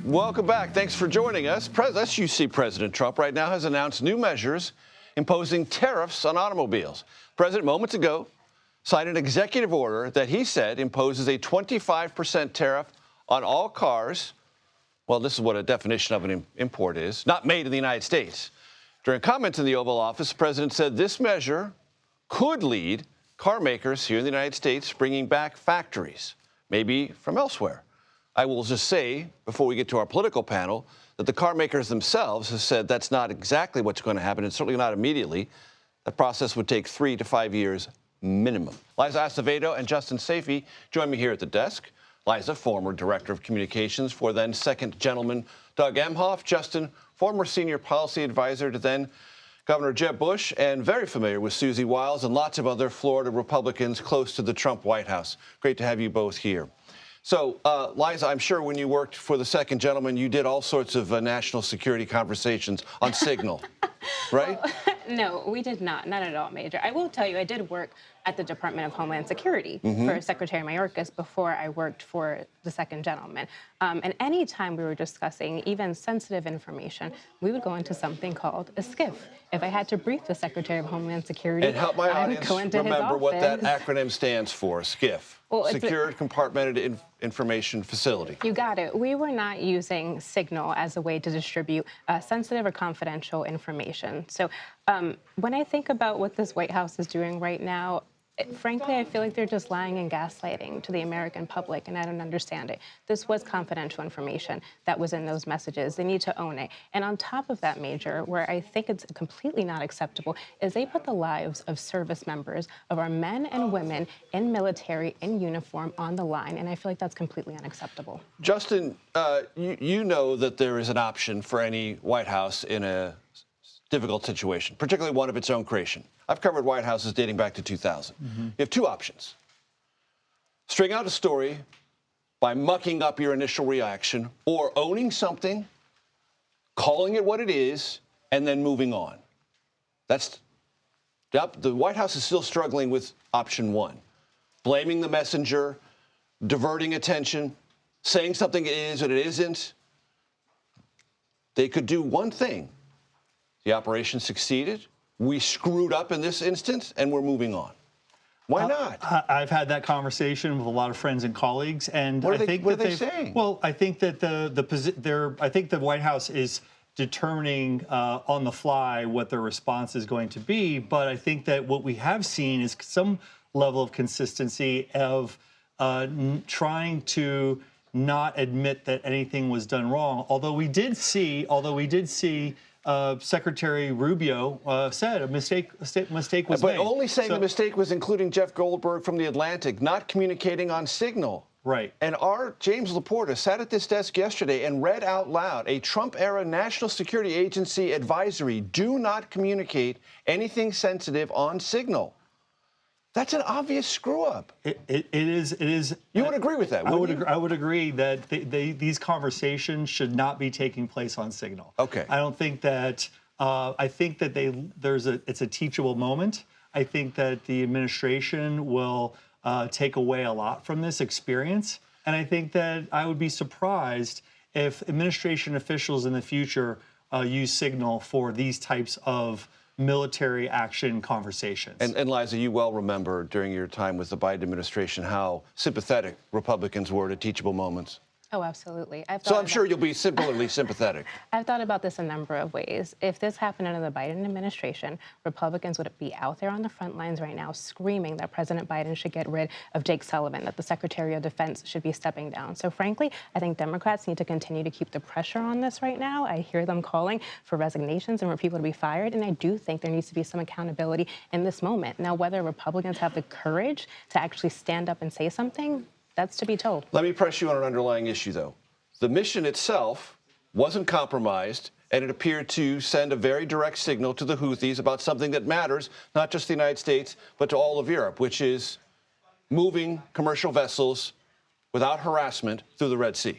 Welcome back. Thanks for joining us. As you see, President Trump right now has announced new measures imposing tariffs on automobiles. President moments ago signed an executive order that he said imposes a 25% tariff on all cars. Well, this is what a definition of an import is, not made in the United States. During comments in the Oval Office, the president said this measure could lead car makers here in the United States bringing back factories, maybe from elsewhere. I will just say, before we get to our political panel, that the car makers themselves have said that's not exactly what's going to happen, and certainly not immediately. That process would take 3 to 5 years minimum. Liza Acevedo and Justin Sayfie join me here at the desk. Liza, former director of communications for then second gentleman Doug Emhoff. Justin, former senior policy advisor to then Governor Jeb Bush, and very familiar with Susie Wiles and lots of other Florida Republicans close to the Trump White House. Great to have you both here. So, Liza, I'm sure when you worked for the second gentleman, you did all sorts of national security conversations on Signal, right? Well, no, we did not at all, Major. I will tell you, I did work at the Department of Homeland Security for Secretary Mayorkas before I worked for the second gentleman. And any time we were discussing even sensitive information, we would go into something called a SCIF. If I had to brief the Secretary of Homeland Security, and help my audience remember what that acronym stands for, SCIF. Well, Secured Compartmented Information Facility. You got it. We were not using Signal as a way to distribute sensitive or confidential information. So when I think about what this White House is doing right now, frankly, I feel like they're just lying and gaslighting to the American public, and I don't understand it. This was confidential information that was in those messages. They need to own it. And on top of that, Major, where I think it's completely not acceptable, is they put the lives of service members, of our men and women in military, in uniform, on the line, and I feel like that's completely unacceptable. Justin, you know that there is an option for any White House in a difficult situation, particularly one of its own creation. I've covered White Houses dating back to 2000. You have two options. String out a story by mucking up your initial reaction or owning something, calling it what it is, and then moving on. The White House is still struggling with option one. Blaming the messenger, diverting attention, saying something is and it isn't. They could do one thing. The operation succeeded. We screwed up in this instance, and we're moving on. Why not? I've had that conversation with a lot of friends and colleagues, and what are they saying? Well, I think that I think the White House is determining on the fly what their response is going to be. But I think that what we have seen is some level of consistency of trying to not admit that anything was done wrong. Although we did see. Secretary Rubio said a mistake was made. But only saying the mistake was including Jeff Goldberg from The Atlantic, not communicating on Signal. Right. And our James Laporta sat at this desk yesterday and read out loud a Trump-era National Security Agency advisory: do not communicate anything sensitive on Signal. That's an obvious screw-up. It is. You would agree with that, wouldn't you? I would agree that these conversations should not be taking place on Signal. Okay. I don't think that. I think that it's a teachable moment. I think that the administration will take away a lot from this experience, and I think that I would be surprised if administration officials in the future use Signal for these types of military action conversations. And Liza, you well remember during your time with the Biden administration how sympathetic Republicans were to teachable moments. Oh, absolutely. So I'm sure you'll be similarly sympathetic. I've thought about this a number of ways. If this happened under the Biden administration, Republicans would be out there on the front lines right now screaming that President Biden should get rid of Jake Sullivan, that the Secretary of Defense should be stepping down. So frankly, I think Democrats need to continue to keep the pressure on this right now. I hear them calling for resignations and for people to be fired, and I do think there needs to be some accountability in this moment. Now, whether Republicans have the courage to actually stand up and say something, that's to be told. Let me press you on an underlying issue, though. The mission itself wasn't compromised, and it appeared to send a very direct signal to the Houthis about something that matters, not just the United States, but to all of Europe, which is moving commercial vessels without harassment through the Red Sea.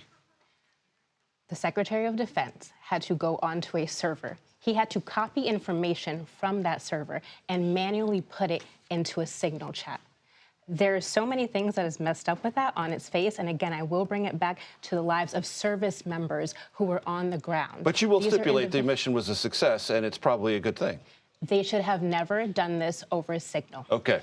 The Secretary of Defense had to go onto a server. He had to copy information from that server and manually put it into a Signal chat. There's so many things that is messed up with that on its face. And again, I will bring it back to the lives of service members who were on the ground. But you will These are stipulate the mission was a success, and it's probably a good thing. They should have never done this over a signal. Okay.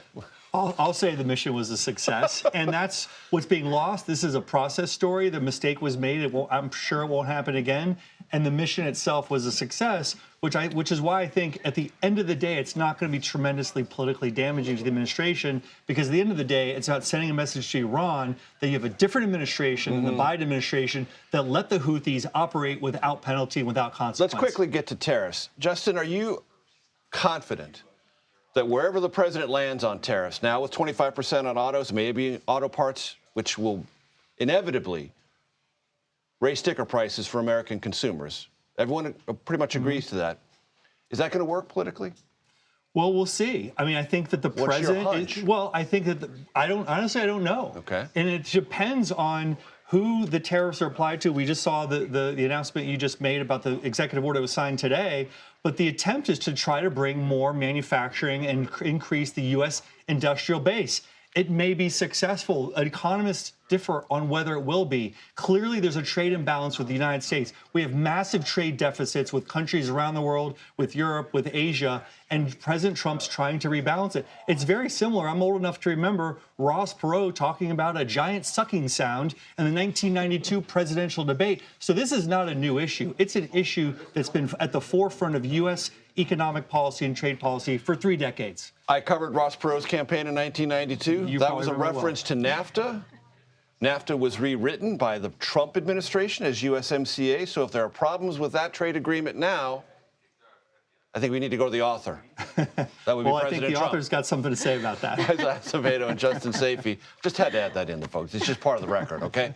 I'll say the mission was a success, and that's what's being lost. This is a process story. The mistake was made. I'm sure it won't happen again. And the mission itself was a success, which is why I think at the end of the day, it's not going to be tremendously politically damaging to the administration, because at the end of the day, it's about sending a message to Iran that you have a different administration than the Biden administration that let the Houthis operate without penalty and without consequence. Let's quickly get to tariffs. Justin, are you confident that wherever the president lands on tariffs, now with 25% on autos, maybe auto parts, which will inevitably raise sticker prices for American consumers, everyone pretty much agrees to that. Is that going to work politically? Well, we'll see. I mean, I think that the What's your president. hunch? Well, I think that I don't know. Okay. And it depends on who the tariffs are applied to. We just saw the announcement you just made about the executive order that was signed today. But the attempt is to try to bring more manufacturing and increase the U.S. industrial base. It may be successful. Economists differ on whether it will be. Clearly, there's a trade imbalance with the United States. We have massive trade deficits with countries around the world, with Europe, with Asia, and President Trump's trying to rebalance it. It's very similar. I'm old enough to remember Ross Perot talking about a giant sucking sound in the 1992 presidential debate. So this is not a new issue. It's an issue that's been at the forefront of U.S. economic policy and trade policy for 3 decades. I covered Ross Perot's campaign in 1992. That was a reference to NAFTA. NAFTA was rewritten by the Trump administration as USMCA. So if there are problems with that trade agreement now, I think we need to go to the author. That would be Well, I President think the Trump. author's got something to say about that. Liza Acevedo and Justin Sayfie. Just had to add that in, folks. It's just part of the record, okay?